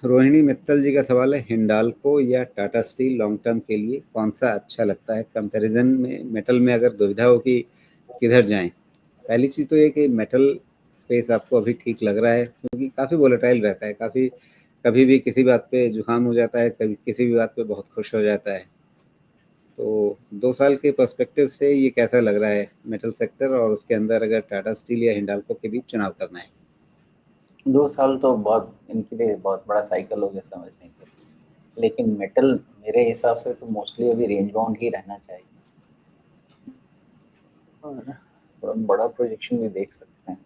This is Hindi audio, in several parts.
रोहिणी मित्तल जी का सवाल है, हिंडाल्को या टाटा स्टील लॉन्ग टर्म के लिए कौन सा अच्छा लगता है? कंपैरिजन में मेटल में अगर दुविधा हो कि किधर जाएं, पहली चीज़ तो ये कि मेटल स्पेस आपको अभी ठीक लग रहा है क्योंकि काफ़ी वोलेटाइल रहता है, काफ़ी कभी भी किसी बात पे जुकाम हो जाता है, कभी किसी भी बात पे बहुत खुश हो जाता है। तो 2 साल के पर्सपेक्टिव से ये कैसा लग रहा है मेटल सेक्टर, और उसके अंदर अगर टाटा स्टील या हिंडाल्को के बीच चुनाव करना है? 2 साल तो बहुत इनके लिए बहुत बड़ा साइकिल हो गया समझने के लिए, लेकिन मेटल मेरे हिसाब से तो मोस्टली अभी रेंज बाउंड ही रहना चाहिए और थोड़ा बड़ा प्रोजेक्शन भी देख सकते हैं।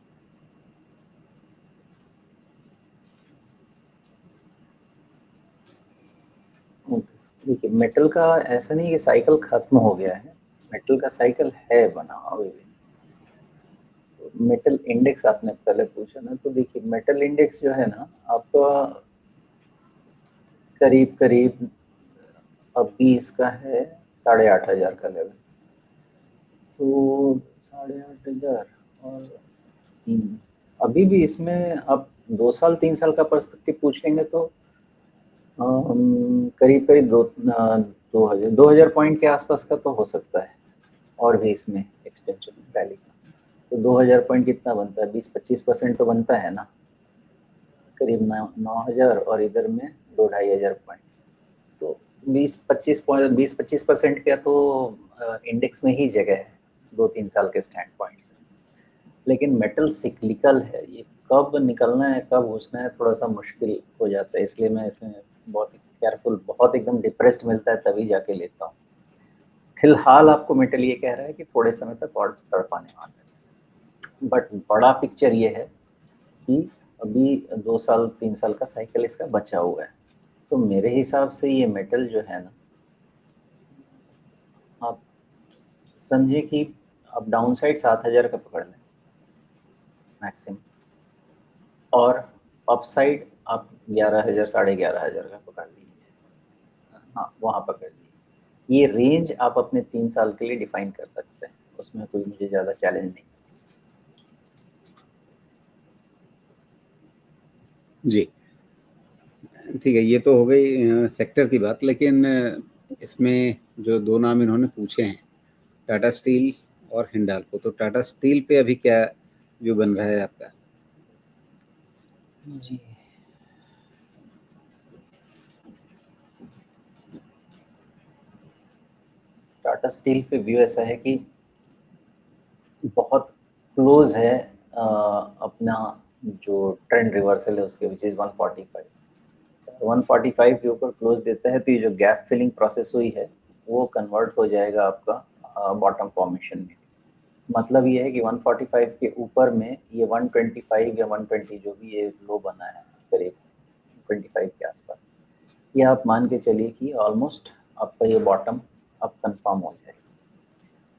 देखिए मेटल का ऐसा नहीं कि साइकिल खत्म हो गया है, मेटल का साइकिल है बना अभी भी। तो मेटल इंडेक्स आपने पहले पूछा ना, तो देखिए मेटल इंडेक्स जो है ना आपका करीब करीब अभी इसका है 8,500 का लेवल। तो 8,500 और अभी भी इसमें आप 2 साल 3 साल का पर्सपेक्टिव पूछ लेंगे तो करीब करीब 2,000 पॉइंट के आसपास का तो हो सकता है, और भी इसमें एक्सटेंशन रैली का। तो 2,000 पॉइंट कितना बनता है, 20-25% तो बनता है ना, करीब 9,000 और इधर में 2-2,500 पॉइंट। तो 20-25% का तो इंडेक्स में ही जगह है 2-3 साल के स्टैंड पॉइंट से। लेकिन मेटल सिक्लिकल है, ये कब निकलना है कब घुसना है थोड़ा सा मुश्किल हो जाता है, इसलिए मैं इसमें बहुत केयरफुल, बहुत एकदम डिप्रेस्ड मिलता है तभी जाके लेता हूँ। फिलहाल आपको मेटल ये कह रहा है कि थोड़े समय तक और चढ़ पाने वाला है, बट बड़ा पिक्चर ये है कि अभी 2 साल 3 साल का साइकिल इसका बचा हुआ है। तो मेरे हिसाब से ये मेटल जो है ना, आप समझे कि आप डाउन साइड 7,000 का पकड़ लें मैक्सिमम, और अप साइड आप 11,000 11,500 का पकड़ लीजिए। हाँ वहाँ पकड़ लीजिए, ये रेंज आप अपने 3 साल के लिए डिफाइन कर सकते हैं, उसमें कोई मुझे ज़्यादा चैलेंज नहीं। जी, ठीक है, ये तो हो गई सेक्टर की बात, लेकिन इसमें जो 2 नाम इन्होंने पूछे हैं, टाटा स्टील और हिंडाल्को, तो टाटा स्टील पे अभी क्या व्यू बन रहा है आपका? जी, टाटा स्टील पे व्यू ऐसा है कि बहुत क्लोज है अपना जो ट्रेंड रिवर्सल है उसके, विच इज़ 145। 145 के ऊपर क्लोज देता है तो ये जो गैप फिलिंग प्रोसेस हुई है वो कन्वर्ट हो जाएगा आपका बॉटम फॉर्मेशन में। मतलब ये है कि 145 के ऊपर में ये 125 या 120 जो भी ये लो बना है करीब 25 के आसपास, ये आप मान के चलिए कि ऑलमोस्ट आपका ये बॉटम अब कंफर्म हो जाएगा,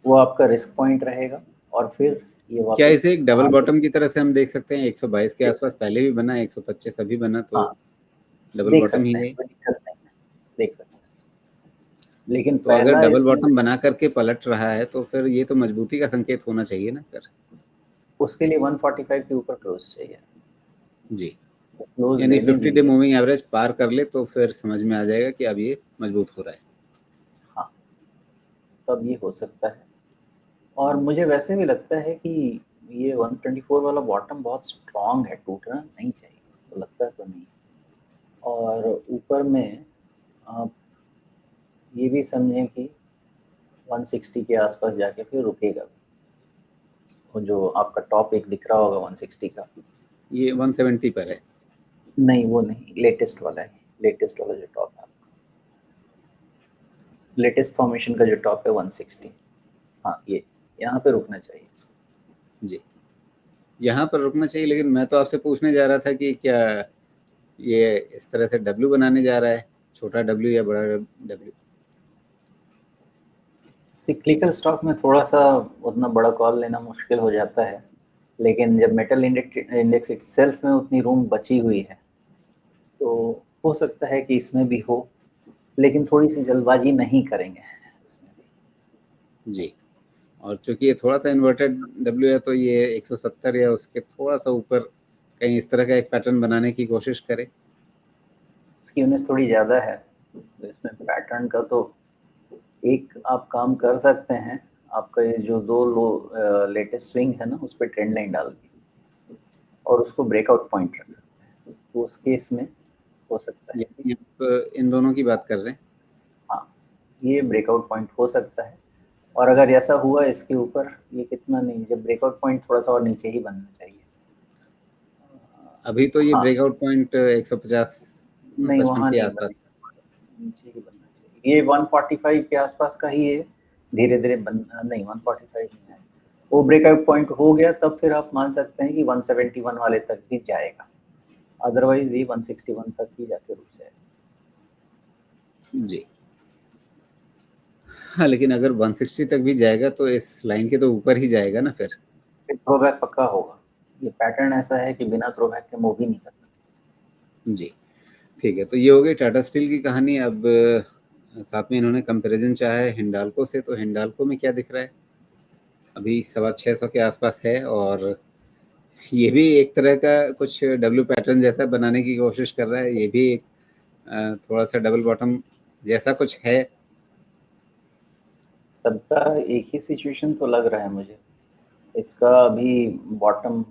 वो आपका रिस्क पॉइंट रहेगा। और फिर ये क्या वापस इसे एक डबल वहाँ से बॉटम की तरह से हम देख सकते हैं? 122 के देख आसपास सकते पहले भी बना, 125 अभी बना, हैं। तो हाँ डबल देख बॉटम ही सकते हैं, है। कोई दिक्कत नहीं है, देख सकते हैं। लेकिन तो अगर पहला डबल इसमें बॉटम बना करके पलट रहा है तो फिर ये तो मजबूती का संकेत होना चाहिए ना फिर। उसके लिए 145 के ऊपर क्लोज चाहिए, जी, क्लोज यानी लेने 50 डे दीजिए। मूविंग एवरेज पार कर ले तो फिर समझ में आ जाएगा कि अब ये मजबूत हो रहा है। हाँ तब ये हो सकता है, और मुझे वैसे भी लगता है कि ये 124 वाला बॉटम बहुत स्ट्रांग है, टूटना नहीं चाहिए, तो लगता है तो नहीं। और ऊपर में आप ये भी समझें कि 160 के आसपास जाके फिर रुकेगा, वो जो आपका टॉप एक दिख रहा होगा 160 का। ये 170 पर है। नहीं वो नहीं, लेटेस्ट वाला है, लेटेस्ट वाला जो टॉप है, लेटेस्ट फॉर्मेशन का जो टॉप है 160। हाँ ये यहाँ पे रुकना चाहिए इसको। जी, यहाँ पर रुकना चाहिए, लेकिन मैं तो आपसे पूछने जा रहा था कि क्या ये इस तरह से डब्ल्यू बनाने जा रहा है, छोटा डब्ल्यू या बड़ा डब्ल्यू? सिक्लिकल स्टॉक में थोड़ा सा उतना बड़ा कॉल लेना मुश्किल हो जाता है, लेकिन जब मेटल इंडेक्स इटसेल्फ में उतनी रूम बची हुई है तो हो सकता है कि इसमें भी हो, लेकिन थोड़ी सी जल्दबाजी नहीं करेंगे इसमें भी। जी, और चूंकि ये थोड़ा सा इन्वर्टेड डब्ल्यू है तो ये 170 या उसके थोड़ा सा ऊपर कहीं इस तरह का एक पैटर्न बनाने की कोशिश करे। स्क्यूनेस थोड़ी ज़्यादा है, तो इसमें पैटर्न का तो एक आप काम कर सकते हैं, आपका ये जो दो लेटेस्ट स्विंग है ना, उस पर ट्रेंड लाइन डाल दीजिए और उसको ब्रेकआउट पॉइंट रख सकते हैं। तो उस केस में हो सकता है कि आप इन दोनों की बात कर रहे हैं? हाँ, ये ब्रेकआउट पॉइंट हो सकता है। और अगर ऐसा हुआ इसके ऊपर, ये कितना नहीं, जब ब्रेकआउट पॉइंट थोड़ा सा और नीचे ही बनना चाहिए। अभी तो ये हाँ, ब्रेकआउट पॉइंट 150 नहीं 55 वहाँ के नहीं आसपास। बनेगा, नीचे ही बनना चाहिए। ये 145 के आसपास का ही है, धीरे-धीरे नहीं 145 नहीं है। वो ब्रेकआउट पॉइंट हो गया तब फिर आप मान सकते हैं कि 171 वाले तक भी जाएगा, अदरवाइज ये 161 तक ही जाके रुक जाएगा। जी। हाँ, लेकिन अगर 160 तक भी जाएगा तो इस लाइन के तो ऊपर ही जाएगा ना फिर। फिर थ्रोबैक पक्का होगा। ये पैटर्न ऐसा है कि बिना थ्रोबैक के मूव ही नहीं कर सकते। जी, ठीक है। तो ये हो गई टाटा स्टील की कहानी। अब साथ में इन्होंने कंपैरिजन चाहा है हिंडाल्को से, तो हिंडाल्को में क्या दिख रहा है? अभी 625 के आसपास है और ये भी एक तरह का कुछ डब्ल्यू पैटर्न जैसा बनाने की कोशिश कर रहा है। ये भी एक थोड़ा-सा डबल बॉटम जैसा कुछ है। सबका एक ही सिचुएशन तो लग रहा है मुझे। इसका अभी बॉटम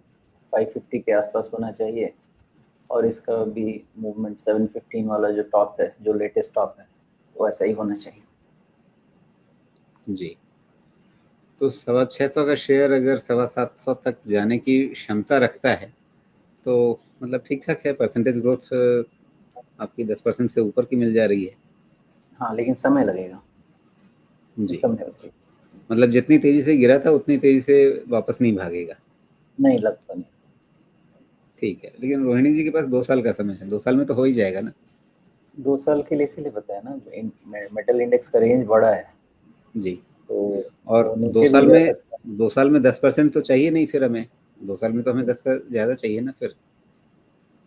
550 के आसपास होना चाहिए और इसका भी मूवमेंट 715 वाला जो टॉप है, जो लेटेस्ट टॉप है, वो ऐसा ही होना चाहिए। जी। तो 625 का शेयर अगर 725 तक जाने की क्षमता रखता है, तो मतलब ठीक-ठाक है। परसेंटेज ग्रोथ आपकी 10% से ऊपर की मिल जा रही है। हाँ, लेकिन समय लगेगा। इसमें जी। समय लगेगा। मतलब जितनी तेज़ी से गिरा था, उतनी तेज़ी से वापस नहीं भागेगा। नहीं लगता नहीं। ठीक है, लेकिन रोहिणी जी के पास 2 साल का समय है। 2 साल में तो हो ही जाएगा ना? 2 साल के लिए इसीलिए बताया ना, मेटल इंडेक्स का रेंज बड़ा है, जी। तो और वो नीचे भी जा सकता है। 2 साल में 10% तो चाहिए नहीं फिर हमें। 2 साल में तो हमें 10 से ज़्यादा चाहिए ना फिर।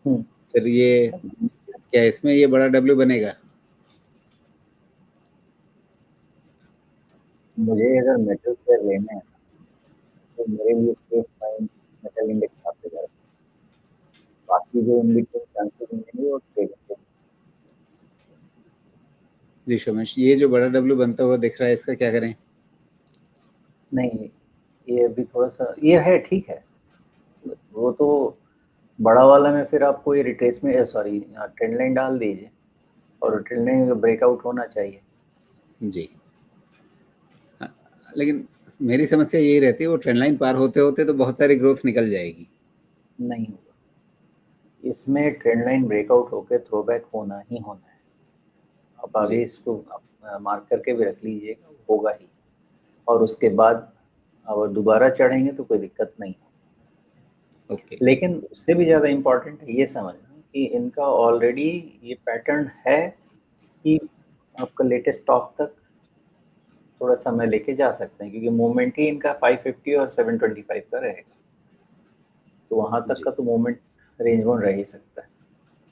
हुँ। फिर ये क्या इसमें ये बड़ा डब्ल्यू बनेगा? मुझे अगर मेटल शेयर लेना है, तो मेरे लिए सेफ टाइम मेटल इंडेक्स आपके तरफ। बाकी जो इन बिटवीन चांसेस मिलेंगे वो ट्रेडिंग। जी सोमेश, ये जो बड़ा डब्ल्यू बनता हुआ दिख रहा है, इसका क्या करें? नहीं, ये अभी थोड़ा-सा ये है, ठीक है। वो तो बड़ा वाला में फिर आपको ये रिट्रेसमेंट सॉरी ट्रेंड लाइन डाल दीजिए और ट्रेंड लाइन का ब्रेकआउट होना चाहिए। जी। हाँ, लेकिन मेरी समस्या यही रहती है, वो ट्रेंड लाइन पार होते-होते तो बहुत सारी ग्रोथ निकल जाएगी। नहीं होगा। इसमें ट्रेंड लाइन ब्रेकआउट होके थ्रोबैक होना ही होना है। आप जी। अभी इसको मार्क करके भी रख लीजिएगा, होगा ही। और उसके बाद अगर दोबारा चढ़ेंगे तो कोई दिक्कत नहीं। ओके। लेकिन उससे भी ज़्यादा इम्पोर्टेंट है ये समझना कि इनका ऑलरेडी ये पैटर्न है कि आपका लेटेस्ट टॉप तक थोड़ा समय लेके जा सकते हैं, क्योंकि मूवमेंट ही इनका 550 और 725 का रहेगा। तो वहाँ तक जी। का तो मूवमेंट रेंज बाउंड रह ही सकता है।